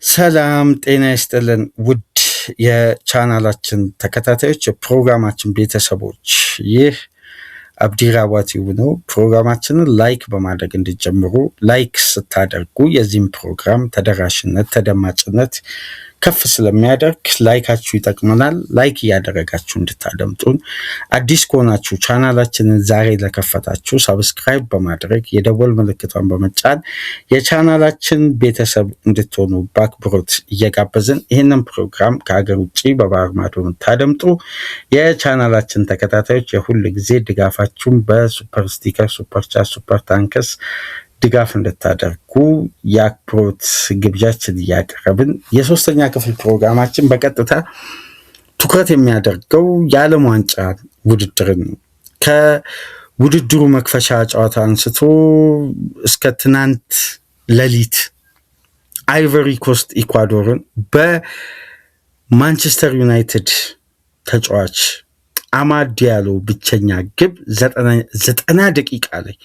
ሰላም ጤና ይስጥልን ውድ የቻናላችን ተከታታዮች የፕሮግራማችን ቤተሰቦች ይህ አብዲራዋቲው ነው። ፕሮግራማችንን ላይክ በማድረግ እንድትጀምሩ ላይክ ስታደርጉ የዚህም ፕሮግራም ተደራሽነት ተደማጭነት ከፍ ስለሚያደርግ ላይካችሁ ይጠቅመናል። ላይክ እያደረጋችሁ እንድታደምጡን አዲስ ከሆናችሁ ቻናላችንን ዛሬ ለከፈታችሁ ሰብስክራይብ በማድረግ የደወል ምልክቷን በመጫን የቻናላችን ቤተሰብ እንድትሆኑ በአክብሮት እየጋበዝን ይህንን ፕሮግራም ከሀገር ውጭ በባህር ማዶ የምታደምጡ የቻናላችን ተከታታዮች የሁል ጊዜ ድጋፋችሁን በሱፐር ስቲከር፣ ሱፐር ቻት፣ ሱፐር ታንክስ ድጋፍ እንድታደርጉ የአክብሮት ግብዣችን እያቀረብን የሶስተኛ ክፍል ፕሮግራማችን በቀጥታ ትኩረት የሚያደርገው የዓለም ዋንጫ ውድድርን ነው። ከውድድሩ መክፈቻ ጨዋታ አንስቶ እስከ ትናንት ሌሊት አይቨሪ ኮስት ኢኳዶርን በማንቸስተር ዩናይትድ ተጫዋች አማድ ዲያሎ ብቸኛ ግብ 90 ደቂቃ ላይ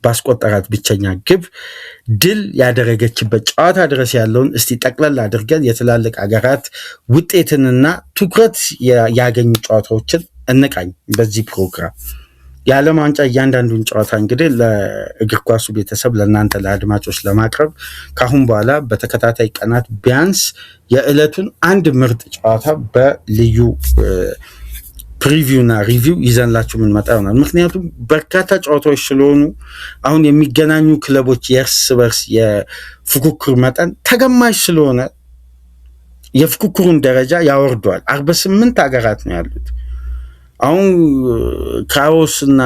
ባስቆጠራት ብቸኛ ግብ ድል ያደረገችበት ጨዋታ ድረስ ያለውን እስቲ ጠቅለል አድርገን የትላልቅ ሀገራት ውጤትንና ትኩረት ያገኙ ጨዋታዎችን እንቃኝ። በዚህ ፕሮግራም የዓለም ዋንጫ እያንዳንዱን ጨዋታ እንግዲህ ለእግር ኳሱ ቤተሰብ ለእናንተ ለአድማጮች ለማቅረብ ካሁን በኋላ በተከታታይ ቀናት ቢያንስ የዕለቱን አንድ ምርጥ ጨዋታ በልዩ ፕሪቪው እና ሪቪው ይዘንላችሁ የምንመጣ ይሆናል። ምክንያቱም በርካታ ጨዋታዎች ስለሆኑ አሁን የሚገናኙ ክለቦች የእርስ በርስ የፉክክር መጠን ተገማሽ ስለሆነ የፉክክሩን ደረጃ ያወርደዋል። 48 ሀገራት ነው ያሉት። አሁን ክሮአስ እና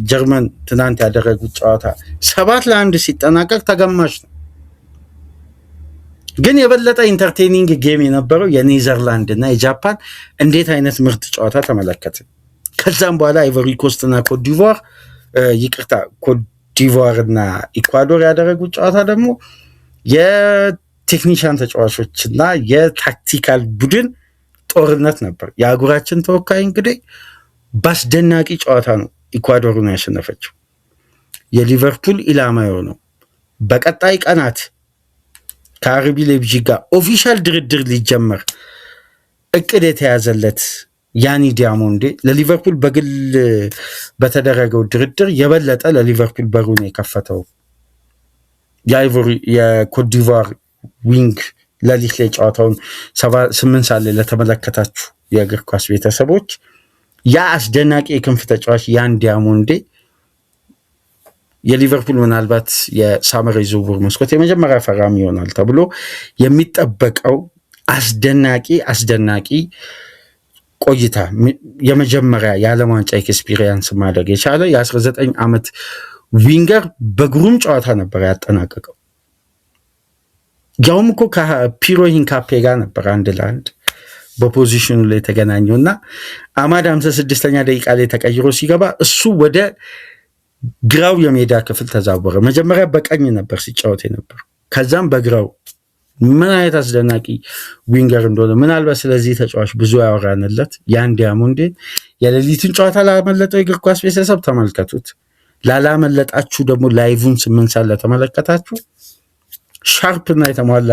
ጀርመን ትናንት ያደረጉት ጨዋታ 7-1 ሲጠናቀቅ ተገማሽ ነው። ግን የበለጠ ኢንተርቴኒንግ ጌም የነበረው የኔዘርላንድ እና የጃፓን እንዴት አይነት ምርጥ ጨዋታ ተመለከትን። ከዛም በኋላ አይቨሪ ኮስት እና ኮትዲቯር እና ኢኳዶር ያደረጉት ጨዋታ ደግሞ የቴክኒሻን ተጫዋቾች እና የታክቲካል ቡድን ጦርነት ነበር። የአህጉራችን ተወካይ እንግዲህ በአስደናቂ ጨዋታ ነው ኢኳዶርን ያሸነፈችው። የሊቨርፑል ኢላማ የሆነው በቀጣይ ቀናት ከአርቢ ሌይፕዚግ ጋር ኦፊሻል ድርድር ሊጀመር እቅድ የተያዘለት ያኒ ዲያሞንዴ ለሊቨርፑል በግል በተደረገው ድርድር የበለጠ ለሊቨርፑል በሩን የከፈተው የኮትዲቯር ዊንግ ለሊት ላይ ጨዋታውን 8 ሰዓት ላይ ለተመለከታችሁ የእግር ኳስ ቤተሰቦች ያ አስደናቂ የክንፍ ተጫዋች ያን ዲያሞንዴ የሊቨርፑል ምናልባት የሳመር ዝውውር መስኮት የመጀመሪያ ፈራሚ ይሆናል ተብሎ የሚጠበቀው አስደናቂ ቆይታ የመጀመሪያ የዓለም ዋንጫ ኤክስፒሪየንስ ማድረግ የቻለ የ19 ዓመት ዊንገር በግሩም ጨዋታ ነበር ያጠናቀቀው። ያውም እኮ ከፒሮ ሂንካፔ ጋር ነበር 1-1 በፖዚሽኑ ላይ የተገናኘው እና አማድ 56ኛ ደቂቃ ላይ ተቀይሮ ሲገባ እሱ ወደ ግራው የሜዳ ክፍል ተዛወረ። መጀመሪያ በቀኝ ነበር ሲጫወት ነበር፣ ከዛም በግራው። ምን አይነት አስደናቂ ዊንገር እንደሆነ ምናልባት ስለዚህ ተጫዋች ብዙ ያወራንለት ያን ዲያሞንዴ የሌሊቱን ጨዋታ ላመለጠው የእግር ኳስ ቤተሰብ ተመልከቱት። ላላመለጣችሁ ደግሞ ላይቭን 8 ሰዓት ለተመለከታችሁ ሻርፕና የተሟላ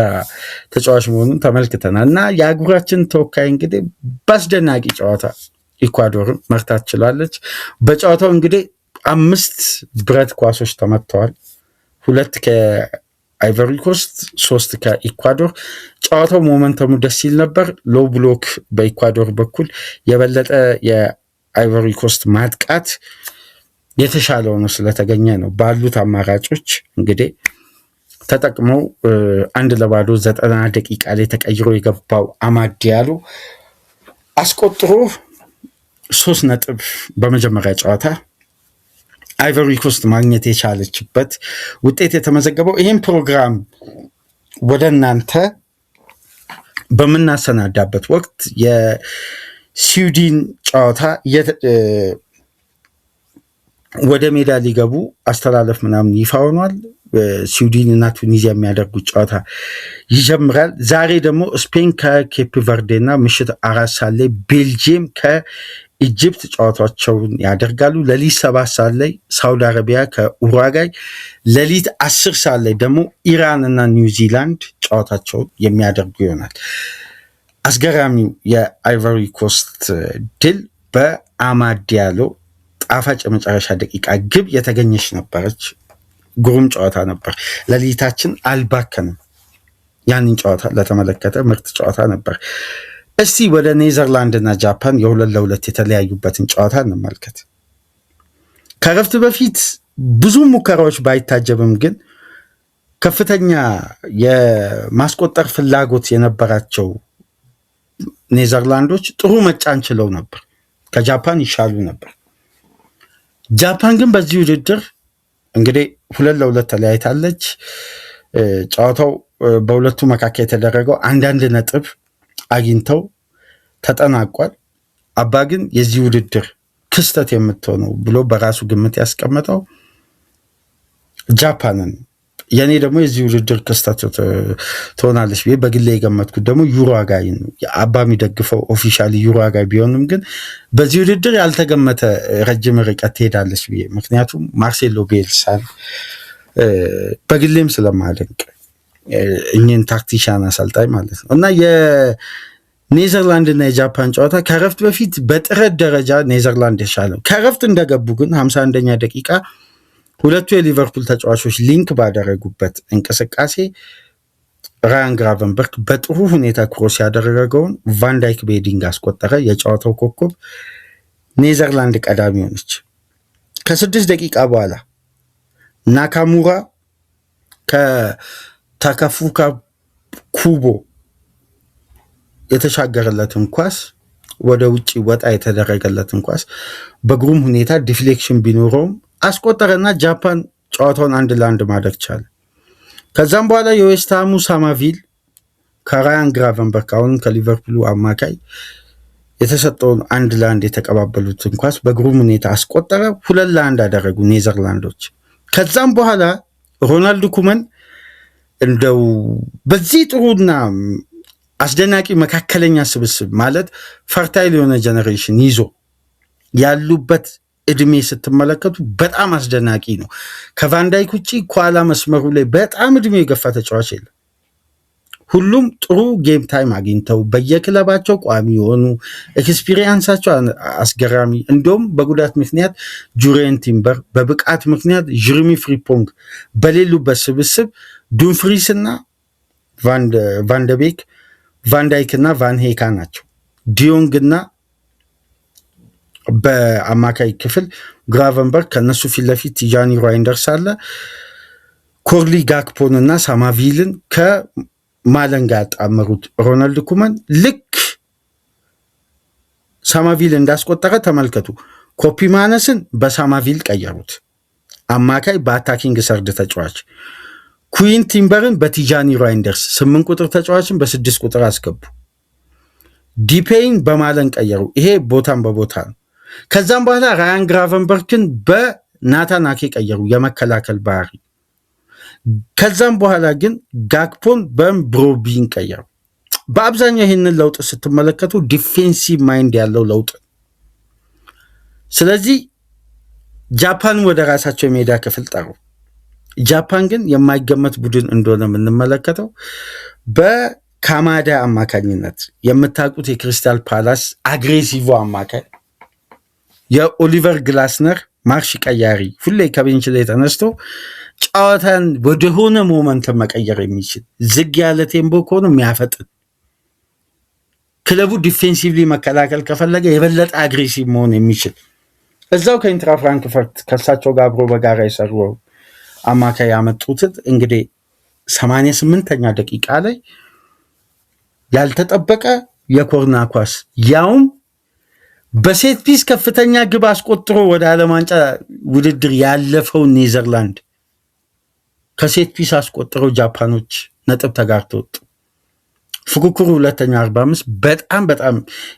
ተጫዋች መሆኑን ተመልክተናል እና የአህጉራችን ተወካይ እንግዲህ በአስደናቂ ጨዋታ ኢኳዶርን መርታት ችላለች። በጨዋታው እንግዲህ 5 ብረት ኳሶች ተመተዋል። 2 ከአይቨሪ ኮስት፣ 3 ከኢኳዶር። ጨዋታው ሞመንተሙ ደስ ሲል ነበር። ሎው ብሎክ በኢኳዶር በኩል የበለጠ የአይቨሪ ኮስት ማጥቃት የተሻለ ሆኖ ስለተገኘ ነው ባሉት አማራጮች እንግዲህ ተጠቅመው 1-0 90 ደቂቃ ላይ ተቀይሮ የገባው አማድ ዲያሎ አስቆጥሮ 3 ነጥብ በመጀመሪያ ጨዋታ አይቨሪ ኮስት ማግኘት የቻለችበት ውጤት የተመዘገበው። ይህም ፕሮግራም ወደ እናንተ በምናሰናዳበት ወቅት የስዊድን ጨዋታ ወደ ሜዳ ሊገቡ አስተላለፍ ምናምን ይፋ ሆኗል። ስዊድን እና ቱኒዚያ የሚያደርጉት ጨዋታ ይጀምራል። ዛሬ ደግሞ ስፔን ከኬፕ ቨርዴ እና ምሽት 4 ሰዓት ላይ ቤልጅየም ከኢጅፕት ጨዋታቸውን ያደርጋሉ። ሌሊት 7 ሰዓት ላይ ሳውዲ አረቢያ ከኡሩጓይ፣ ሌሊት 10 ሰዓት ላይ ደግሞ ኢራን እና ኒውዚላንድ ጨዋታቸውን የሚያደርጉ ይሆናል። አስገራሚው የአይቨሪ ኮስት ድል በአማድ ዲያሎ ጣፋጭ የመጨረሻ ደቂቃ ግብ የተገኘች ነበረች። ግሩም ጨዋታ ነበር። ሌሊታችን አልባከንም። ያንን ጨዋታ ለተመለከተ ምርጥ ጨዋታ ነበር። እስቲ ወደ ኔዘርላንድ እና ጃፓን የ2-2 የተለያዩበትን ጨዋታ እንመልከት። ከረፍት በፊት ብዙ ሙከራዎች ባይታጀብም ግን ከፍተኛ የማስቆጠር ፍላጎት የነበራቸው ኔዘርላንዶች ጥሩ መጫን ችለው ነበር። ከጃፓን ይሻሉ ነበር። ጃፓን ግን በዚህ ውድድር እንግዲህ 2-2 ተለያይታለች። ጨዋታው በሁለቱ መካከል የተደረገው አንዳንድ ነጥብ አግኝተው ተጠናቋል። አባ ግን የዚህ ውድድር ክስተት የምትሆነው ብሎ በራሱ ግምት ያስቀመጠው ጃፓንን፣ የኔ ደግሞ የዚህ ውድድር ክስተት ትሆናለች ብዬ በግሌ የገመትኩት ደግሞ ዩሩጓይ ነው። አባ የሚደግፈው ኦፊሻሊ ዩሩጓይ ቢሆንም ግን በዚህ ውድድር ያልተገመተ ረጅም ርቀት ትሄዳለች ብዬ፣ ምክንያቱም ማርሴሎ ቤልሳን በግሌም ስለማደንቅ እኚህን ታክቲሻን አሰልጣኝ ማለት ነው። እና የኔዘርላንድ እና የጃፓን ጨዋታ ከረፍት በፊት በጥረት ደረጃ ኔዘርላንድ የሻለው፣ ከረፍት እንደገቡ ግን 51ኛ ደቂቃ ሁለቱ የሊቨርፑል ተጫዋቾች ሊንክ ባደረጉበት እንቅስቃሴ ራያን ግራቨንበርክ በጥሩ ሁኔታ ክሮስ ያደረገውን ቫንዳይክ በሄዲንግ አስቆጠረ። የጨዋታው ኮከብ ኔዘርላንድ ቀዳሚ ሆነች። ከ6 ደቂቃ በኋላ ናካሙራ ከተከፉካ ኩቦ የተሻገረለትን ኳስ ወደ ውጭ ወጣ የተደረገለትን ኳስ በግሩም ሁኔታ ዲፍሌክሽን ቢኖረውም አስቆጠረና ጃፓን ጨዋታውን 1-1 ማድረግ ቻለ። ከዛም በኋላ የዌስትሃሙ ሳማቪል ከራያን ግራቨንበርክ አሁንም ከሊቨርፑሉ አማካይ የተሰጠውን 1-1 የተቀባበሉትን ኳስ በግሩም ሁኔታ አስቆጠረ። 2-1 አደረጉ ኔዘርላንዶች። ከዛም በኋላ ሮናልድ ኩመን እንደው በዚህ ጥሩና አስደናቂ መካከለኛ ስብስብ ማለት ፈርታይል የሆነ ጀነሬሽን ይዞ ያሉበት እድሜ ስትመለከቱ በጣም አስደናቂ ነው። ከቫንዳይክ ውጭ ከኋላ መስመሩ ላይ በጣም እድሜ የገፋ ተጫዋች የለም። ሁሉም ጥሩ ጌም ታይም አግኝተው በየክለባቸው ቋሚ የሆኑ ኤክስፒሪየንሳቸው አስገራሚ፣ እንዲሁም በጉዳት ምክንያት ጁሪየን ቲምበር፣ በብቃት ምክንያት ጀረሚ ፍሪምፖንግ በሌሉበት ስብስብ ዱምፍሪስ እና ቫንደቤክ፣ ቫንዳይክ እና ቫንሄካ ናቸው። ዲዮንግ እና በአማካይ ክፍል ግራቨንበርክ፣ ከነሱ ፊት ለፊት ቲጃኒ ራይንደርስ አለ። ኮርሊ ጋክፖን እና ሳማቪልን ከማለን ጋር ያጣመሩት ሮናልድ ኩመን ልክ ሳማቪል እንዳስቆጠረ ተመልከቱ። ኮፒ ማነስን በሳማቪል ቀየሩት። አማካይ በአታኪንግ ሰርድ ተጫዋች፣ ኩዊን ቲምበርን በቲጃኒ ራይንደርስ 8 ቁጥር ተጫዋችን በ6 ቁጥር አስገቡ። ዲፔይን በማለን ቀየሩ። ይሄ ቦታን በቦታ ነው። ከዛም በኋላ ራያን ግራቨንበርክን በናታን አኬ ቀየሩ፣ የመከላከል ባህሪ። ከዛም በኋላ ግን ጋክፖን በብሮቢን ቀየሩ። በአብዛኛው ይህንን ለውጥ ስትመለከቱ ዲፌንሲቭ ማይንድ ያለው ለውጥ። ስለዚህ ጃፓን ወደ ራሳቸው የሜዳ ክፍል ጠሩ። ጃፓን ግን የማይገመት ቡድን እንደሆነ የምንመለከተው በካማዳ አማካኝነት የምታውቁት የክሪስታል ፓላስ አግሬሲቭ አማካኝ የኦሊቨር ግላስነር ማርሽ ቀያሪ፣ ሁሌ ከቤንች ላይ ተነስቶ ጨዋታን ወደሆነ ሞመንት መቀየር የሚችል ዝግ ያለ ቴምፖ ከሆነ የሚያፈጥን፣ ክለቡ ዲፌንሲቭሊ መከላከል ከፈለገ የበለጠ አግሬሲቭ መሆን የሚችል እዛው ከኢንትራ ፍራንክፈርት ከእሳቸው ጋር አብሮ በጋራ የሰሩ አማካይ ያመጡትን እንግዲህ 88ኛ ደቂቃ ላይ ያልተጠበቀ የኮርና ኳስ ያውም በሴት ፒስ ከፍተኛ ግብ አስቆጥሮ ወደ ዓለም ዋንጫ ውድድር ያለፈው ኔዘርላንድ ከሴት ፒስ አስቆጥሮ ጃፓኖች ነጥብ ተጋርተው ወጡ። ፉክክሩ ሁለተኛ 45 በጣም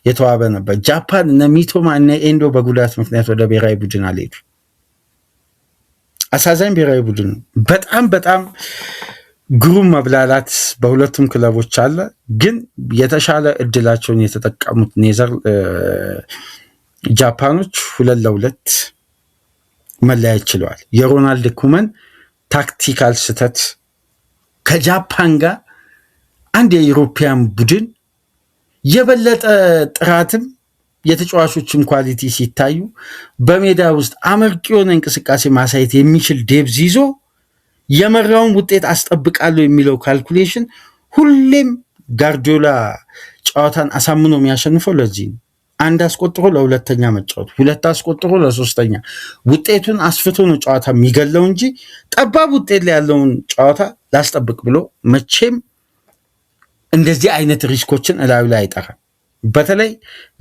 የተዋበ ነበር። ጃፓን እነ ሚቶማ እነ ኤንዶ በጉዳት ምክንያት ወደ ብሔራዊ ቡድን አልሄዱ። አሳዛኝ ብሔራዊ ቡድን ነው። በጣም በጣም ግሩም መብላላት በሁለቱም ክለቦች አለ። ግን የተሻለ እድላቸውን የተጠቀሙት ጃፓኖች 2-2 መለያየት ችለዋል። የሮናልድ ኩመን ታክቲካል ስተት ከጃፓን ጋር አንድ የዩሮፒያን ቡድን የበለጠ ጥራትም የተጫዋቾችም ኳሊቲ ሲታዩ በሜዳ ውስጥ አመርቂ የሆነ እንቅስቃሴ ማሳየት የሚችል ዴብዝ ይዞ የመራውን ውጤት አስጠብቃለሁ የሚለው ካልኩሌሽን ሁሌም ጋርዲዮላ ጨዋታን አሳምኖ የሚያሸንፈው ለዚህ ነው። አንድ አስቆጥሮ ለሁለተኛ መጫወት፣ ሁለት አስቆጥሮ ለሶስተኛ ውጤቱን አስፍቶ ነው ጨዋታ የሚገለው እንጂ ጠባብ ውጤት ላይ ያለውን ጨዋታ ላስጠብቅ ብሎ መቼም እንደዚህ አይነት ሪስኮችን እላዩ ላይ አይጠራም። በተለይ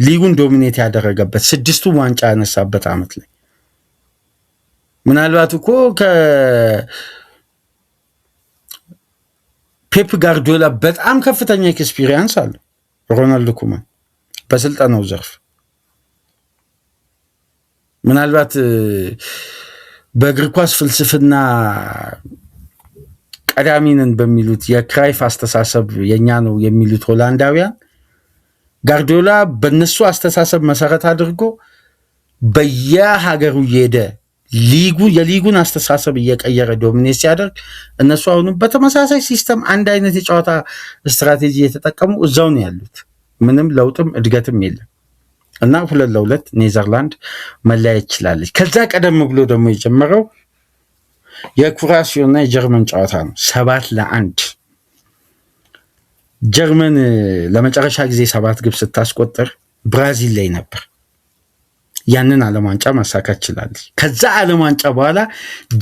ሊጉን ዶሚኔት ያደረገበት 6ቱ ዋንጫ ያነሳበት ዓመት ላይ ምናልባት እኮ ፔፕ ጋርዲዮላ በጣም ከፍተኛ ኤክስፒሪየንስ አለው ሮናልድ ኩማን በስልጠናው ዘርፍ። ምናልባት በእግር ኳስ ፍልስፍና ቀዳሚንን በሚሉት የክራይፍ አስተሳሰብ የኛ ነው የሚሉት ሆላንዳውያን ጋርዲዮላ በነሱ አስተሳሰብ መሰረት አድርጎ በየሀገሩ እየሄደ የሊጉን አስተሳሰብ እየቀየረ ዶሚኔት ሲያደርግ እነሱ አሁንም በተመሳሳይ ሲስተም አንድ አይነት የጨዋታ ስትራቴጂ የተጠቀሙ እዛው ነው ያሉት። ምንም ለውጥም እድገትም የለም እና 2-2 ኔዘርላንድ መለያየት ይችላለች። ከዛ ቀደም ብሎ ደግሞ የጀመረው የኩራሲዮና የጀርመን ጨዋታ ነው። 7-1 ጀርመን ለመጨረሻ ጊዜ 7 ግብ ስታስቆጥር ብራዚል ላይ ነበር። ያንን ዓለም ዋንጫ ማሳካት ይችላለች። ከዛ ዓለም ዋንጫ በኋላ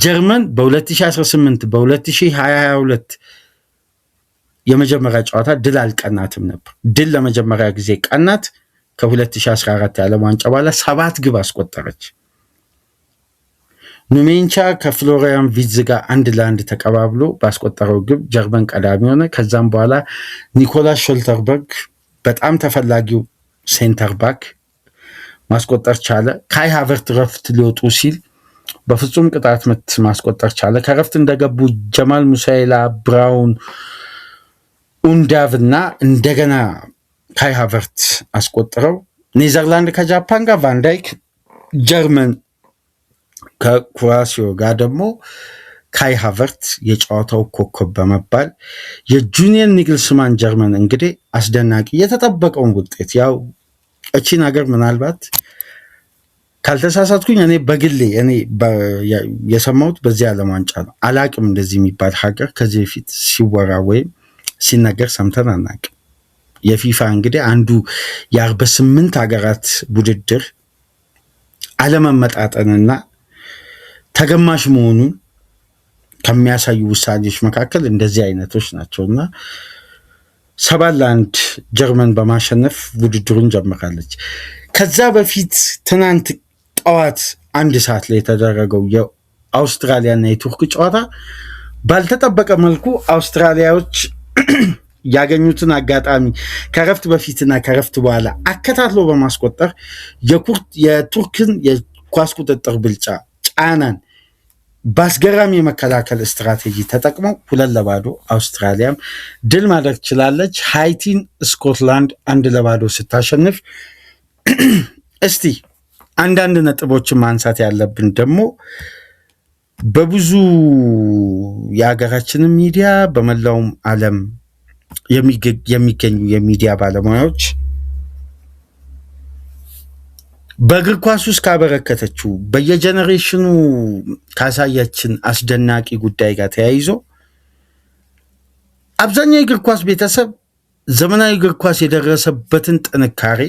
ጀርመን በ2018 በ2022 የመጀመሪያ ጨዋታ ድል አልቀናትም ነበር። ድል ለመጀመሪያ ጊዜ ቀናት ከ2014 የዓለም ዋንጫ በኋላ 7 ግብ አስቆጠረች። ኑሜንቻ ከፍሎሪያን ቪትዝ ጋር 1-1 ተቀባብሎ ባስቆጠረው ግብ ጀርመን ቀዳሚ ሆነ። ከዛም በኋላ ኒኮላስ ሾልተርበርግ በጣም ተፈላጊው ሴንተር ባክ ማስቆጠር ቻለ። ካይ ሃቨርት ረፍት ሊወጡ ሲል በፍጹም ቅጣት ምት ማስቆጠር ቻለ። ከረፍት እንደገቡ ጀማል ሙሳይላ፣ ብራውን፣ ኡንዳቭ እና እንደገና ካይ ሃቨርት አስቆጥረው ኔዘርላንድ ከጃፓን ጋር ቫንዳይክ፣ ጀርመን ከኩራሲዮ ጋር ደግሞ ካይ ሃቨርት የጨዋታው ኮከብ በመባል የጁኒየር ኒግልስማን ጀርመን እንግዲህ አስደናቂ የተጠበቀውን ውጤት ያው እቺን ሀገር ምናልባት ካልተሳሳትኩኝ እኔ በግሌ የሰማሁት በዚህ ዓለም ዋንጫ ነው። አላቅም እንደዚህ የሚባል ሀገር ከዚህ በፊት ሲወራ ወይም ሲነገር ሰምተን አናቅም። የፊፋ እንግዲህ አንዱ የ48 ሀገራት ውድድር አለመመጣጠንና ተገማሽ መሆኑን ከሚያሳዩ ውሳኔዎች መካከል እንደዚህ አይነቶች ናቸውና 7-1 ጀርመን በማሸነፍ ውድድሩን ጀምራለች። ከዛ በፊት ትናንት ጠዋት 1 ሰዓት ላይ የተደረገው የአውስትራሊያና የቱርክ ጨዋታ ባልተጠበቀ መልኩ አውስትራሊያዎች ያገኙትን አጋጣሚ ከረፍት በፊትና ከረፍት በኋላ አከታትሎ በማስቆጠር የቱርክን የኳስ ቁጥጥር ብልጫ ጫናን በአስገራሚ የመከላከል ስትራቴጂ ተጠቅመው 2-0 አውስትራሊያም ድል ማድረግ ችላለች። ሃይቲን ስኮትላንድ 1-0 ስታሸንፍ እስቲ አንዳንድ ነጥቦችን ማንሳት ያለብን ደግሞ በብዙ የሀገራችንን ሚዲያ በመላውም ዓለም የሚገኙ የሚዲያ ባለሙያዎች በእግር ኳስ ውስጥ ካበረከተችው በየጀነሬሽኑ ካሳያችን አስደናቂ ጉዳይ ጋር ተያይዞ አብዛኛው የእግር ኳስ ቤተሰብ ዘመናዊ እግር ኳስ የደረሰበትን ጥንካሬ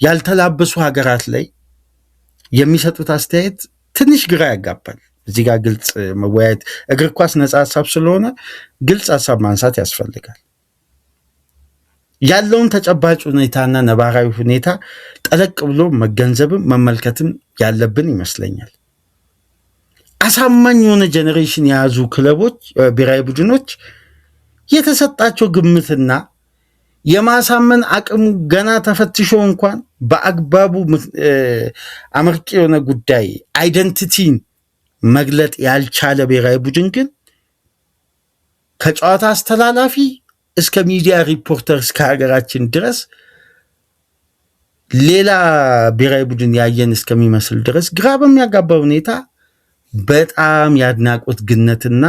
ያልተላበሱ ሀገራት ላይ የሚሰጡት አስተያየት ትንሽ ግራ ያጋባል። እዚህ ጋር ግልጽ መወያየት እግር ኳስ ነፃ ሀሳብ ስለሆነ ግልጽ ሀሳብ ማንሳት ያስፈልጋል። ያለውን ተጨባጭ ሁኔታና ነባራዊ ሁኔታ ጠለቅ ብሎ መገንዘብም መመልከትም ያለብን ይመስለኛል። አሳማኝ የሆነ ጄኔሬሽን የያዙ ክለቦች፣ ብሔራዊ ቡድኖች የተሰጣቸው ግምትና የማሳመን አቅሙ ገና ተፈትሾ እንኳን በአግባቡ አመርቂ የሆነ ጉዳይ አይደንቲቲን መግለጥ ያልቻለ ብሔራዊ ቡድን ግን ከጨዋታ አስተላላፊ እስከ ሚዲያ ሪፖርተር እስከ ሀገራችን ድረስ ሌላ ብሔራዊ ቡድን ያየን እስከሚመስል ድረስ ግራ በሚያጋባ ሁኔታ በጣም ያድናቆት ግነትና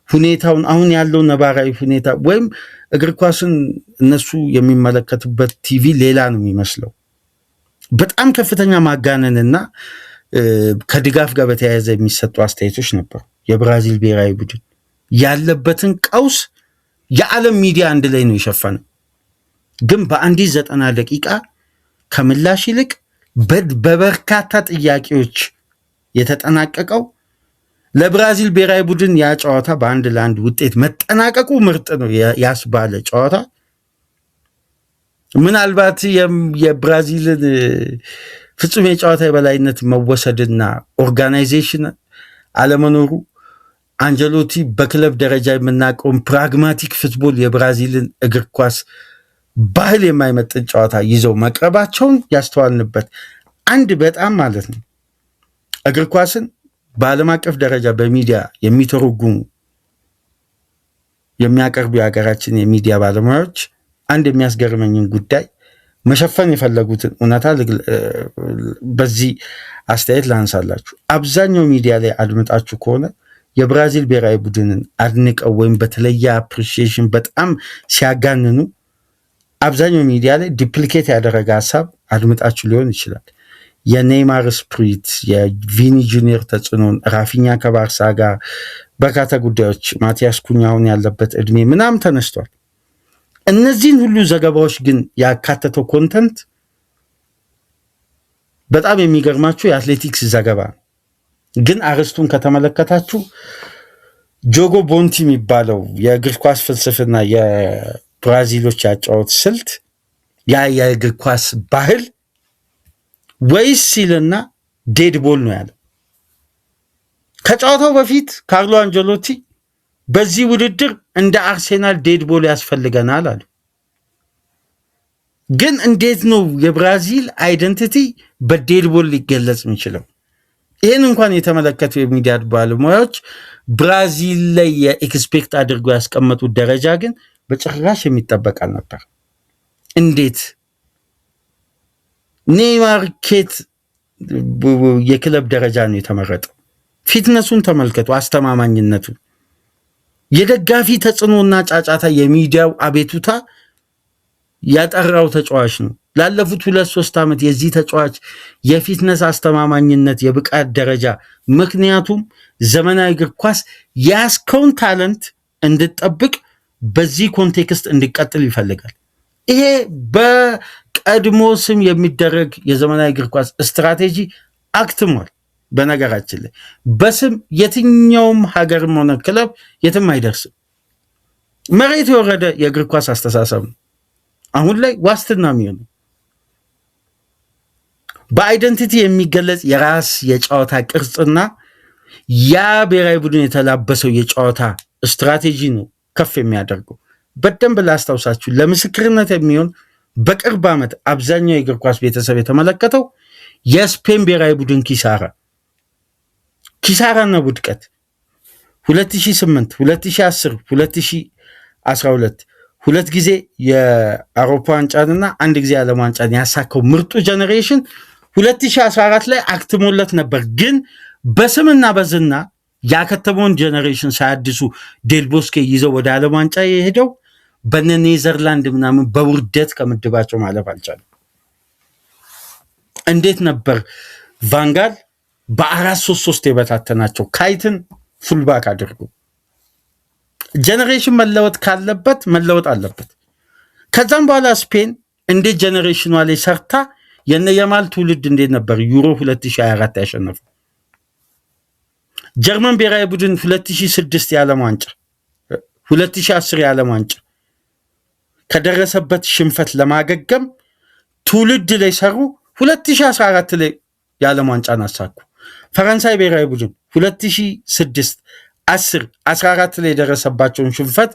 ሁኔታውን አሁን ያለው ነባራዊ ሁኔታ ወይም እግር ኳስን እነሱ የሚመለከቱበት ቲቪ ሌላ ነው የሚመስለው። በጣም ከፍተኛ ማጋነንና ከድጋፍ ጋር በተያያዘ የሚሰጡ አስተያየቶች ነበሩ። የብራዚል ብሔራዊ ቡድን ያለበትን ቀውስ የዓለም ሚዲያ አንድ ላይ ነው የሸፈነው። ግን በአንዲት 90 ደቂቃ ከምላሽ ይልቅ በበርካታ ጥያቄዎች የተጠናቀቀው ለብራዚል ብሔራዊ ቡድን ያ ጨዋታ በ1-1 ውጤት መጠናቀቁ ምርጥ ነው ያስባለ ጨዋታ ምናልባት የብራዚልን ፍጹም የጨዋታ የበላይነት መወሰድና ኦርጋናይዜሽን አለመኖሩ አንጀሎቲ በክለብ ደረጃ የምናውቀውን ፕራግማቲክ ፉትቦል የብራዚልን እግር ኳስ ባህል የማይመጥን ጨዋታ ይዘው መቅረባቸውን ያስተዋልንበት አንድ በጣም ማለት ነው እግር ኳስን በዓለም አቀፍ ደረጃ በሚዲያ የሚተረጉሙ የሚያቀርቡ የሀገራችን የሚዲያ ባለሙያዎች አንድ የሚያስገርመኝን ጉዳይ መሸፈን የፈለጉትን እውነታ በዚህ አስተያየት ላንሳላችሁ። አብዛኛው ሚዲያ ላይ አድምጣችሁ ከሆነ የብራዚል ብሔራዊ ቡድንን አድንቀው ወይም በተለየ አፕሪሺዬሽን በጣም ሲያጋንኑ አብዛኛው ሚዲያ ላይ ዲፕሊኬት ያደረገ ሀሳብ አድምጣችሁ ሊሆን ይችላል። የኔይማር ስፕሪት፣ የቪኒ ጁኒየር ተጽዕኖን፣ ራፊኛ ከባርሳ ጋር በርካታ ጉዳዮች፣ ማቲያስ ኩኛውን ያለበት እድሜ ምናምን ተነስቷል። እነዚህን ሁሉ ዘገባዎች ግን ያካተተው ኮንተንት በጣም የሚገርማችሁ የአትሌቲክስ ዘገባ ግን አርስቱን ከተመለከታችሁ ጆጎ ቦንቲ የሚባለው የእግር ኳስ ፍልስፍና የብራዚሎች ያጫወት ስልት ያ የእግር ኳስ ባህል ወይስ ሲልና ዴድ ቦል ነው ያለው። ከጨዋታው በፊት ካርሎ አንጀሎቲ በዚህ ውድድር እንደ አርሴናል ዴድ ቦል ያስፈልገናል አሉ። ግን እንዴት ነው የብራዚል አይደንቲቲ በዴድ ቦል ሊገለጽ የሚችለው? ይህን እንኳን የተመለከቱ የሚዲያ ባለሙያዎች ብራዚል ላይ የኤክስፔክት አድርጎ ያስቀመጡት ደረጃ ግን በጭራሽ የሚጠበቅ አልነበር። እንዴት ኔይማር ኬት የክለብ ደረጃ ነው የተመረጠው? ፊትነሱን ተመልከቱ፣ አስተማማኝነቱ፣ የደጋፊ ተጽዕኖና ጫጫታ፣ የሚዲያው አቤቱታ ያጠራው ተጫዋች ነው። ላለፉት 2-3 ዓመት የዚህ ተጫዋች የፊትነስ አስተማማኝነት የብቃት ደረጃ ምክንያቱም ዘመናዊ እግር ኳስ ያስከውን ታለንት እንድጠብቅ በዚህ ኮንቴክስት እንዲቀጥል ይፈልጋል። ይሄ በቀድሞ ስም የሚደረግ የዘመናዊ እግር ኳስ ስትራቴጂ አክትሟል። በነገራችን ላይ በስም የትኛውም ሀገርም ሆነ ክለብ የትም አይደርስም። መሬት የወረደ የእግር ኳስ አስተሳሰብ ነው አሁን ላይ ዋስትና የሚሆነው። በአይደንቲቲ የሚገለጽ የራስ የጨዋታ ቅርጽና ያ ብሔራዊ ቡድን የተላበሰው የጨዋታ ስትራቴጂ ነው ከፍ የሚያደርገው። በደንብ ላስታውሳችሁ፣ ለምስክርነት የሚሆን በቅርብ ዓመት አብዛኛው የእግር ኳስ ቤተሰብ የተመለከተው የስፔን ብሔራዊ ቡድን ኪሳራና ውድቀት 2008፣ 2010፣ 2012 ሁለት ጊዜ የአውሮፓ ዋንጫንና አንድ ጊዜ የዓለም ዋንጫን ያሳካው ምርጡ ጀኔሬሽን 2014 ላይ አክትሞለት ነበር። ግን በስምና በዝና ያከተመውን ጀኔሬሽን ሳያድሱ ዴልቦስኬ ይዘው ወደ ዓለም ዋንጫ የሄደው በነ ኔዘርላንድ ምናምን በውርደት ከምድባቸው ማለፍ አልቻለም። እንዴት ነበር ቫንጋል በ4-3-3 የበታተናቸው? ካይትን ፉልባክ አድርጎ ጀነሬሽን መለወጥ ካለበት መለወጥ አለበት። ከዛም በኋላ ስፔን እንዴት ጀነሬሽኗ ላይ ሰርታ የነየማል ትውልድ እንዴት ነበር ዩሮ 2024 ያሸነፈው? ጀርመን ብሔራዊ ቡድን 2006 የዓለም ዋንጫ 2010 የዓለም ዋንጫ ከደረሰበት ሽንፈት ለማገገም ትውልድ ላይ ሰሩ። 2014 ላይ የዓለም ዋንጫን አሳኩ። ፈረንሳይ ብሔራዊ ቡድን 2006 10 14 ላይ የደረሰባቸውን ሽንፈት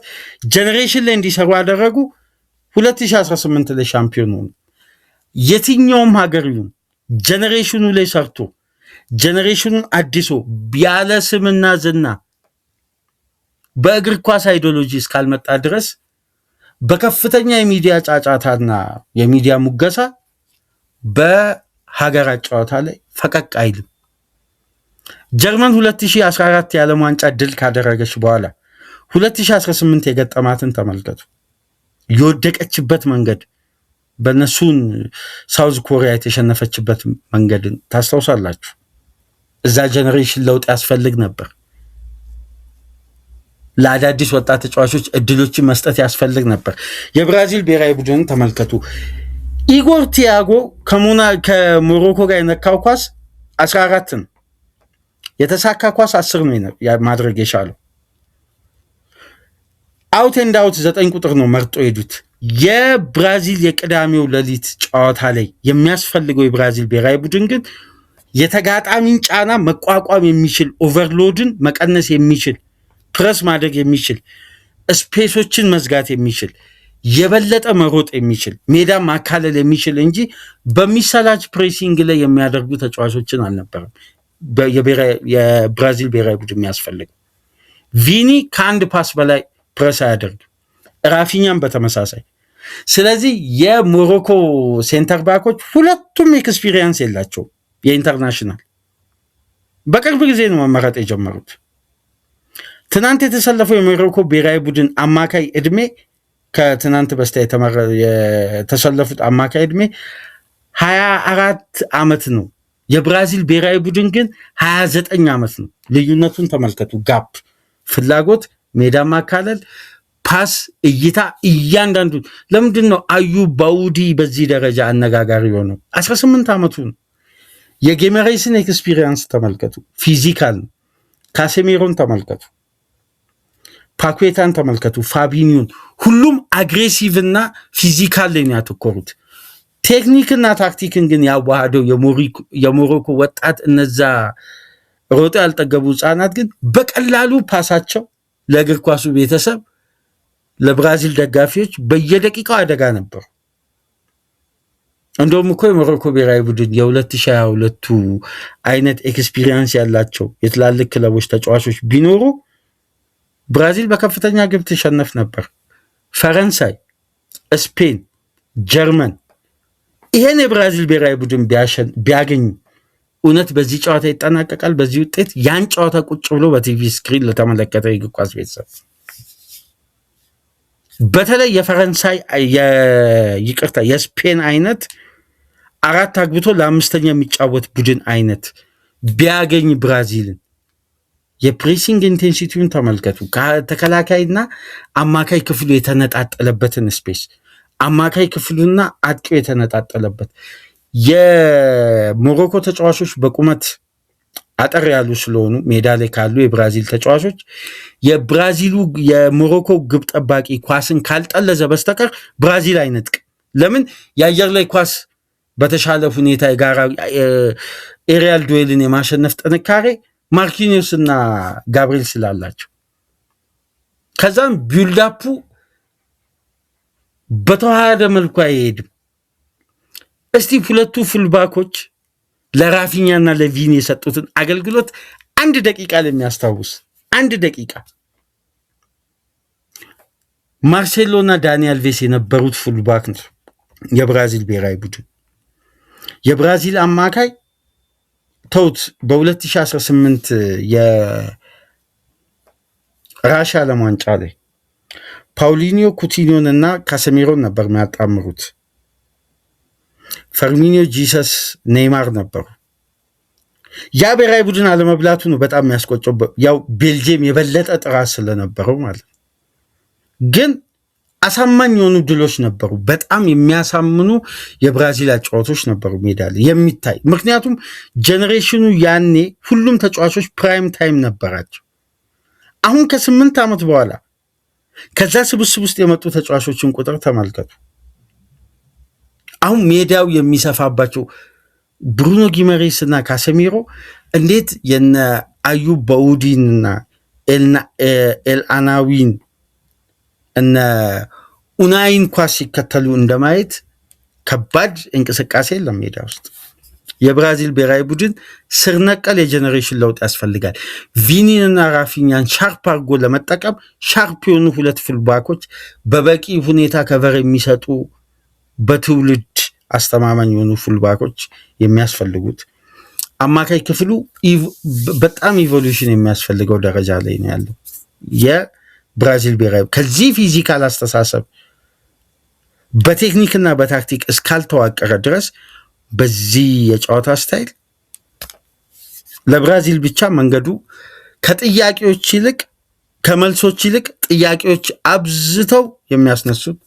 ጀነሬሽን ላይ እንዲሰሩ አደረጉ። 2018 ላይ ሻምፒዮን ሆኑ። የትኛውም ሀገር ይሁን ጀነሬሽኑ ላይ ሰርቶ ጄኔሬሽኑን አዲሶ ያለ ስምና ዝና በእግር ኳስ አይዲዮሎጂ እስካልመጣ ድረስ በከፍተኛ የሚዲያ ጫጫታና የሚዲያ ሙገሳ በሀገራት ጨዋታ ላይ ፈቀቅ አይልም። ጀርመን 2014 የዓለም ዋንጫ ድል ካደረገች በኋላ 2018 የገጠማትን ተመልከቱ። የወደቀችበት መንገድ በነሱን ሳውዝ ኮሪያ የተሸነፈችበት መንገድን ታስታውሳላችሁ። እዛ ጄኔሬሽን ለውጥ ያስፈልግ ነበር። ለአዳዲስ ወጣት ተጫዋቾች እድሎችን መስጠት ያስፈልግ ነበር። የብራዚል ብሔራዊ ቡድንን ተመልከቱ። ኢጎር ቲያጎ ከሞሮኮ ጋር የነካው ኳስ 14 ነው። የተሳካ ኳስ 10 ነው ማድረግ የቻለው። አውት ኤንድ አውት 9 ቁጥር ነው መርጦ ሄዱት። የብራዚል የቅዳሜው ሌሊት ጨዋታ ላይ የሚያስፈልገው የብራዚል ብሔራዊ ቡድን ግን የተጋጣሚን ጫና መቋቋም የሚችል፣ ኦቨርሎድን መቀነስ የሚችል፣ ፕረስ ማድረግ የሚችል፣ ስፔሶችን መዝጋት የሚችል፣ የበለጠ መሮጥ የሚችል፣ ሜዳ ማካለል የሚችል እንጂ በሚሰላች ፕሬሲንግ ላይ የሚያደርጉ ተጫዋቾችን አልነበረም የብራዚል ብሔራዊ ቡድን የሚያስፈልገው። ቪኒ ከአንድ ፓስ በላይ ፕረስ አያደርግም፣ ራፊኛም በተመሳሳይ። ስለዚህ የሞሮኮ ሴንተር ባኮች ሁለቱም ኤክስፒሪየንስ የላቸውም። የኢንተርናሽናል በቅርብ ጊዜ ነው መመረጥ የጀመሩት። ትናንት የተሰለፈው የሞሮኮ ብሔራዊ ቡድን አማካይ ዕድሜ ከትናንት በስቲያ የተሰለፉት አማካይ ዕድሜ 24 ዓመት ነው። የብራዚል ብሔራዊ ቡድን ግን 29 ዓመት ነው። ልዩነቱን ተመልከቱ። ጋፕ፣ ፍላጎት፣ ሜዳ ማካለል፣ ፓስ፣ እይታ፣ እያንዳንዱ። ለምንድን ነው አዩ ባውዲ በዚህ ደረጃ አነጋጋሪ ሆነው? 18 ዓመቱ ነው። የጌመሬስን ኤክስፒሪየንስ ተመልከቱ። ፊዚካል ነው። ካሴሜሮን ተመልከቱ፣ ፓኩዌታን ተመልከቱ፣ ፋቢኒዮን። ሁሉም አግሬሲቭ እና ፊዚካል ላይ ያተኮሩት። ቴክኒክና ታክቲክን ግን ያዋሃደው የሞሮኮ ወጣት እነዛ ሮጦ ያልጠገቡ ህጻናት ግን በቀላሉ ፓሳቸው ለእግር ኳሱ ቤተሰብ፣ ለብራዚል ደጋፊዎች በየደቂቃው አደጋ ነበሩ። እንደውም እኮ የሞሮኮ ብሔራዊ ቡድን የ2022ቱ አይነት ኤክስፒሪየንስ ያላቸው የትላልቅ ክለቦች ተጫዋቾች ቢኖሩ ብራዚል በከፍተኛ ግብ ትሸነፍ ነበር። ፈረንሳይ፣ ስፔን፣ ጀርመን ይሄን የብራዚል ብሔራዊ ቡድን ቢያገኙ እውነት በዚህ ጨዋታ ይጠናቀቃል? በዚህ ውጤት ያን ጨዋታ ቁጭ ብሎ በቲቪ ስክሪን ለተመለከተ የእግር ኳስ ቤተሰብ በተለይ የፈረንሳይ የስፔን አይነት 4 አግብቶ ለ5ኛ የሚጫወት ቡድን አይነት ቢያገኝ ብራዚልን የፕሬሲንግ ኢንቴንሲቲውን ተመልከቱ። ከተከላካይና አማካይ ክፍሉ የተነጣጠለበትን ስፔስ፣ አማካይ ክፍሉና አጥቂው የተነጣጠለበት። የሞሮኮ ተጫዋቾች በቁመት አጠር ያሉ ስለሆኑ ሜዳ ላይ ካሉ የብራዚል ተጫዋቾች የሞሮኮ ግብ ጠባቂ ኳስን ካልጠለዘ በስተቀር ብራዚል አይነጥቅ። ለምን? የአየር ላይ ኳስ በተሻለ ሁኔታ የጋራ ኤሪያል ዱዌልን የማሸነፍ ጥንካሬ ማርኪኒዮስ እና ጋብሪኤል ስላላቸው፣ ከዛም ቢልዳፑ በተዋሃደ መልኩ አይሄድም። እስቲ ሁለቱ ፉልባኮች ለራፊኛና ለቪኒ የሰጡትን አገልግሎት 1 ደቂቃ ለሚያስታውስ 1 ደቂቃ ማርሴሎና ዳኒ አልቬስ የነበሩት ፉልባክ ነው የብራዚል ብሔራዊ ቡድን። የብራዚል አማካይ ተውት። በ2018 የራሻ ዓለም ዋንጫ ላይ ፓውሊኒዮ፣ ኩቲኒዮን እና ካሴሜሮን ነበር የሚያጣምሩት። ፈርሚኒዮ፣ ጂሰስ፣ ኔይማር ነበሩ። ያ ብሔራዊ ቡድን አለመብላቱ ነው በጣም የሚያስቆጨው። ያው ቤልጅየም የበለጠ ጥራት ስለነበረው ማለት ነው። ግን አሳማኝ የሆኑ ድሎች ነበሩ። በጣም የሚያሳምኑ የብራዚል ጨዋታዎች ነበሩ ሜዳ ላይ የሚታይ። ምክንያቱም ጄኔሬሽኑ ያኔ ሁሉም ተጫዋቾች ፕራይም ታይም ነበራቸው። አሁን ከ8 ዓመት በኋላ ከዛ ስብስብ ውስጥ የመጡ ተጫዋቾችን ቁጥር ተመልከቱ። አሁን ሜዳው የሚሰፋባቸው ብሩኖ ጊመሬስ እና ካሴሚሮ እንዴት የነ አዩብ ባኡዲን እና ኤልአናዊን እነ ኡናይን ኳስ ሲከተሉ እንደማየት ከባድ እንቅስቃሴ የለም ሜዳ ውስጥ። የብራዚል ብሔራዊ ቡድን ስር ነቀል የጀኔሬሽን ለውጥ ያስፈልጋል። ቪኒንና ራፊኛን ሻርፕ አድርጎ ለመጠቀም ሻርፕ የሆኑ ሁለት ፉልባኮች በበቂ ሁኔታ ከቨር የሚሰጡ በትውልድ አስተማማኝ የሆኑ ፉልባኮች የሚያስፈልጉት፣ አማካይ ክፍሉ በጣም ኢቮሉሽን የሚያስፈልገው ደረጃ ላይ ነው ያለው የብራዚል ብሔራዊ። ከዚህ ፊዚካል አስተሳሰብ በቴክኒክና በታክቲክ እስካልተዋቀረ ድረስ በዚህ የጨዋታ ስታይል ለብራዚል ብቻ መንገዱ ከጥያቄዎች ይልቅ ከመልሶች ይልቅ ጥያቄዎች አብዝተው የሚያስነሱት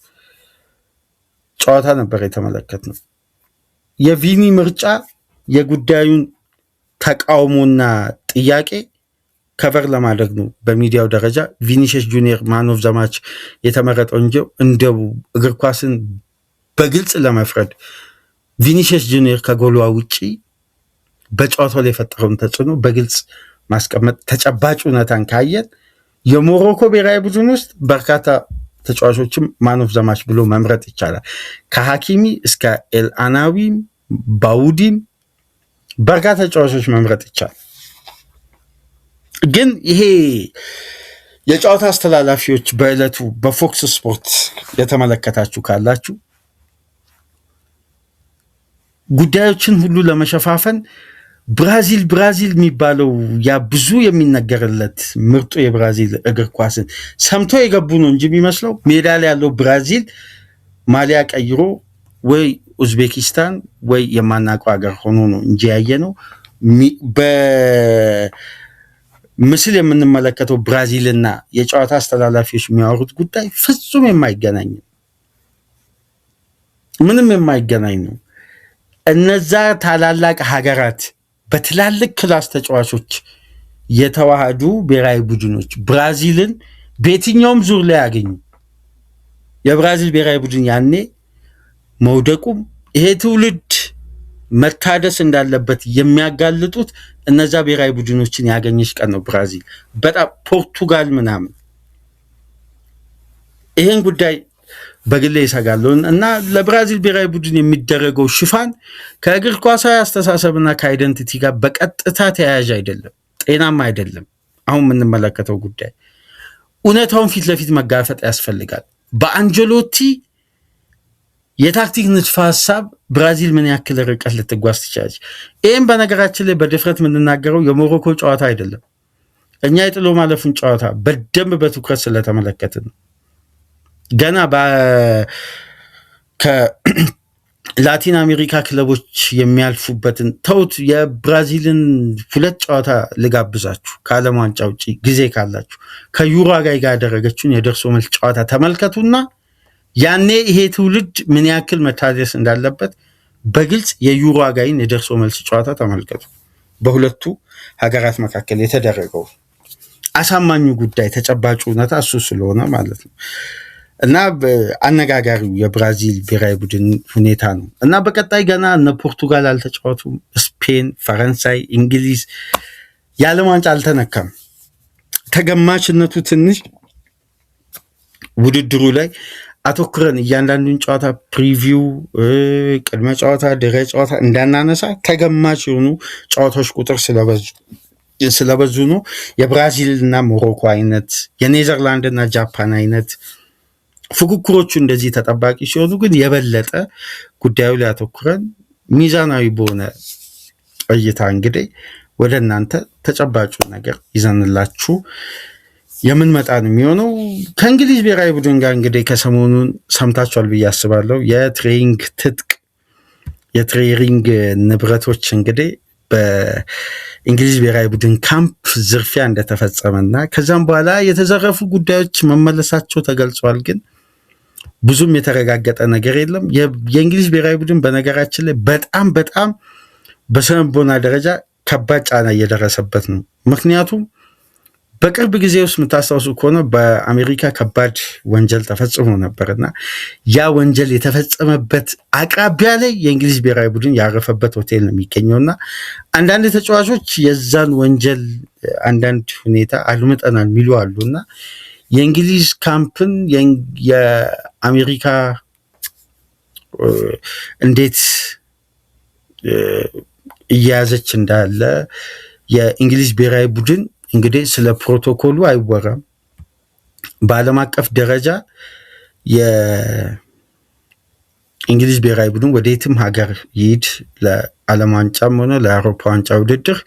ጨዋታ ነበር የተመለከትነው። የቪኒ ምርጫ የጉዳዩን ተቃውሞና ጥያቄ ከቨር ለማድረግ ነው። በሚዲያው ደረጃ ቪኒሲየስ ጁኒየር ማን ኦፍ ዘ ማች የተመረጠው እንጂ እንደው እግር ኳስን በግልጽ ለመፍረድ ቪኒሲየስ ጁኒየር ከጎሏ ውጪ በጨዋታው ላይ የፈጠረውን ተጽዕኖ በግልጽ ማስቀመጥ ተጨባጭ እውነታን ካየን የሞሮኮ ብሔራዊ ቡድን ውስጥ በርካታ ተጫዋቾችም ማን ኦፍ ዘ ማች ብሎ መምረጥ ይቻላል። ከሐኪሚ እስከ ኤልአናዊም ባውዲም በርካታ ተጫዋቾች መምረጥ ይቻላል። ግን ይሄ የጨዋታ አስተላላፊዎች በዕለቱ በፎክስ ስፖርት የተመለከታችሁ ካላችሁ ጉዳዮችን ሁሉ ለመሸፋፈን ብራዚል የሚባለው ያ ብዙ የሚነገርለት ምርጡ የብራዚል እግር ኳስን ሰምቶ የገቡ ነው እንጂ የሚመስለው ሜዳ ላይ ያለው ብራዚል ማሊያ ቀይሮ ወይ ኡዝቤኪስታን ወይ የማናውቀው ሀገር ሆኖ ነው እንጂ ያየ ነው። በምስል የምንመለከተው ብራዚልና የጨዋታ አስተላላፊዎች የሚያወሩት ጉዳይ ፍጹም የማይገናኝ ነው። ምንም የማይገናኝ ነው። እነዛ ታላላቅ ሀገራት በትላልቅ ክላስ ተጫዋቾች የተዋሃዱ ብሔራዊ ቡድኖች ብራዚልን በየትኛውም ዙር ላይ ያገኙ የብራዚል ብሔራዊ ቡድን ያኔ መውደቁም ይሄ ትውልድ መታደስ እንዳለበት የሚያጋልጡት እነዛ ብሔራዊ ቡድኖችን ያገኘች ቀን ነው ብራዚል። በጣም ፖርቱጋል ምናምን ይሄን ጉዳይ በግሌ ይሰጋለሁ እና ለብራዚል ብሔራዊ ቡድን የሚደረገው ሽፋን ከእግር ኳሳዊ አስተሳሰብና ከአይደንቲቲ ጋር በቀጥታ ተያያዥ አይደለም፣ ጤናማ አይደለም። አሁን የምንመለከተው ጉዳይ እውነታውን ፊት ለፊት መጋፈጥ ያስፈልጋል። በአንጀሎቲ የታክቲክ ንድፈ ሀሳብ ብራዚል ምን ያክል ርቀት ልትጓዝ ትችላለች? ይህም በነገራችን ላይ በድፍረት የምንናገረው የሞሮኮ ጨዋታ አይደለም። እኛ የጥሎ ማለፉን ጨዋታ በደንብ በትኩረት ስለተመለከትን ነው። ገና ከላቲን አሜሪካ ክለቦች የሚያልፉበትን ተውት። የብራዚልን ሁለት ጨዋታ ልጋብዛችሁ ከዓለም ዋንጫ ውጭ ጊዜ ካላችሁ ከዩሩጓይ ጋር ያደረገችውን የደርሶ መልስ ጨዋታ ተመልከቱና ያኔ ይሄ ትውልድ ምን ያክል መታደስ እንዳለበት በግልጽ የዩሩጓይን የደርሶ መልስ ጨዋታ ተመልከቱ። በሁለቱ ሀገራት መካከል የተደረገው አሳማኙ ጉዳይ ተጨባጭ እውነታ እሱ ስለሆነ ማለት ነው። እና አነጋጋሪው የብራዚል ብሔራዊ ቡድን ሁኔታ ነው። እና በቀጣይ ገና እነ ፖርቱጋል አልተጫወቱም፣ ስፔን፣ ፈረንሳይ፣ እንግሊዝ የዓለም ዋንጫ አልተነካም። ተገማችነቱ ትንሽ ውድድሩ ላይ አተኩረን እያንዳንዱን ጨዋታ ፕሪቪው፣ ቅድመ ጨዋታ፣ ድህረ ጨዋታ እንዳናነሳ ተገማች የሆኑ ጨዋታዎች ቁጥር ስለበዙ ነው። የብራዚል እና ሞሮኮ አይነት የኔዘርላንድ እና ጃፓን አይነት ፉክክሮቹ እንደዚህ ተጠባቂ ሲሆኑ ግን የበለጠ ጉዳዩ ላይ አተኩረን ሚዛናዊ በሆነ እይታ እንግዲህ ወደ እናንተ ተጨባጩ ነገር ይዘንላችሁ የምንመጣ ነው የሚሆነው። ከእንግሊዝ ብሔራዊ ቡድን ጋር እንግዲህ ከሰሞኑን ሰምታችኋል ብዬ አስባለሁ። የትሬኒንግ ትጥቅ የትሬኒንግ ንብረቶች እንግዲህ በእንግሊዝ ብሔራዊ ቡድን ካምፕ ዝርፊያ እንደተፈጸመና ከዛም በኋላ የተዘረፉ ጉዳዮች መመለሳቸው ተገልጿል። ግን ብዙም የተረጋገጠ ነገር የለም። የእንግሊዝ ብሔራዊ ቡድን በነገራችን ላይ በጣም በስነ ልቦና ደረጃ ከባድ ጫና እየደረሰበት ነው። ምክንያቱም በቅርብ ጊዜ ውስጥ የምታስታውሱ ከሆነ በአሜሪካ ከባድ ወንጀል ተፈጽሞ ነበርና ያ ወንጀል የተፈጸመበት አቅራቢያ ላይ የእንግሊዝ ብሔራዊ ቡድን ያረፈበት ሆቴል ነው የሚገኘውና አንዳንድ ተጫዋቾች የዛን ወንጀል አንዳንድ ሁኔታ አድምጠናል የሚሉ አሉና የእንግሊዝ ካምፕን የአሜሪካ እንዴት እያያዘች እንዳለ የእንግሊዝ ብሔራዊ ቡድን እንግዲህ ስለ ፕሮቶኮሉ አይወራም። በዓለም አቀፍ ደረጃ የእንግሊዝ ብሔራዊ ቡድን ወደ የትም ሀገር ይሂድ ለዓለም ዋንጫም ሆነ ለአውሮፓ ዋንጫ ውድድር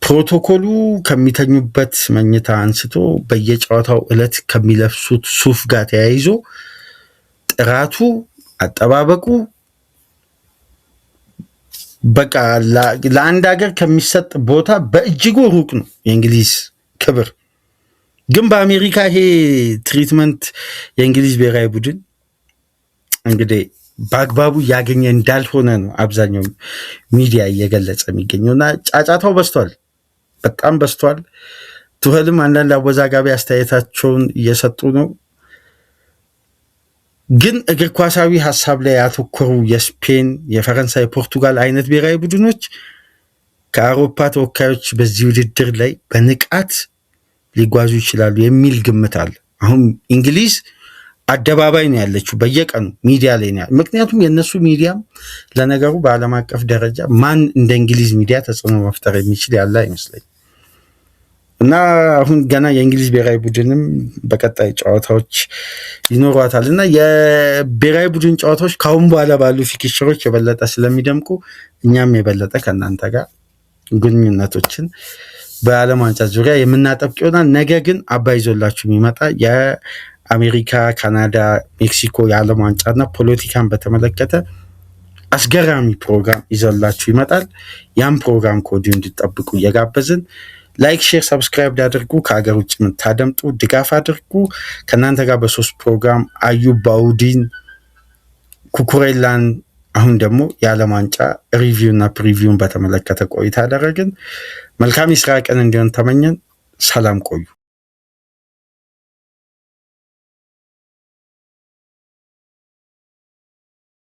ፕሮቶኮሉ ከሚተኙበት መኝታ አንስቶ በየጨዋታው ዕለት ከሚለብሱት ሱፍ ጋር ተያይዞ ጥራቱ፣ አጠባበቁ በቃ ለአንድ ሀገር ከሚሰጥ ቦታ በእጅጉ ሩቅ ነው የእንግሊዝ ክብር። ግን በአሜሪካ ይሄ ትሪትመንት የእንግሊዝ ብሔራዊ ቡድን እንግዲህ በአግባቡ እያገኘ እንዳልሆነ ነው አብዛኛው ሚዲያ እየገለጸ የሚገኘው እና ጫጫታው በዝቷል፣ በጣም በዝቷል። ቱኸልም አንዳንድ አወዛጋቢ አስተያየታቸውን እየሰጡ ነው። ግን እግር ኳሳዊ ሀሳብ ላይ ያተኮሩ የስፔን፣ የፈረንሳይ፣ ፖርቱጋል አይነት ብሔራዊ ቡድኖች ከአውሮፓ ተወካዮች በዚህ ውድድር ላይ በንቃት ሊጓዙ ይችላሉ የሚል ግምት አለ። አሁን እንግሊዝ አደባባይ ነው ያለችው፣ በየቀኑ ሚዲያ ላይ ነው። ምክንያቱም የእነሱ ሚዲያም ለነገሩ በዓለም አቀፍ ደረጃ ማን እንደ እንግሊዝ ሚዲያ ተጽዕኖ መፍጠር የሚችል ያለ አይመስለኝ እና አሁን ገና የእንግሊዝ ብሔራዊ ቡድንም በቀጣይ ጨዋታዎች ይኖሯታል እና የብሔራዊ ቡድን ጨዋታዎች ካሁን በኋላ ባሉ ፊክቸሮች የበለጠ ስለሚደምቁ እኛም የበለጠ ከእናንተ ጋር ግንኙነቶችን በዓለም ዋንጫ ዙሪያ የምናጠብቅ ይሆናል። ነገ ግን አባይ ይዞላችሁ የሚመጣ የአሜሪካ፣ ካናዳ፣ ሜክሲኮ የዓለም ዋንጫና ፖለቲካን በተመለከተ አስገራሚ ፕሮግራም ይዞላችሁ ይመጣል። ያም ፕሮግራም ከወዲሁ እንዲጠብቁ እየጋበዝን ላይክ፣ ሼር፣ ሰብስክራይብ አድርጉ። ከሀገር ውጭ የምታደምጡ ድጋፍ አድርጉ። ከእናንተ ጋር በ3 ፕሮግራም አዩብ ባውዲን፣ ኩኩሬላን አሁን ደግሞ የዓለም ዋንጫ ሪቪው እና ፕሪቪውን በተመለከተ ቆይታ አደረግን። መልካም የስራ ቀን እንዲሆን ተመኘን። ሰላም ቆዩ።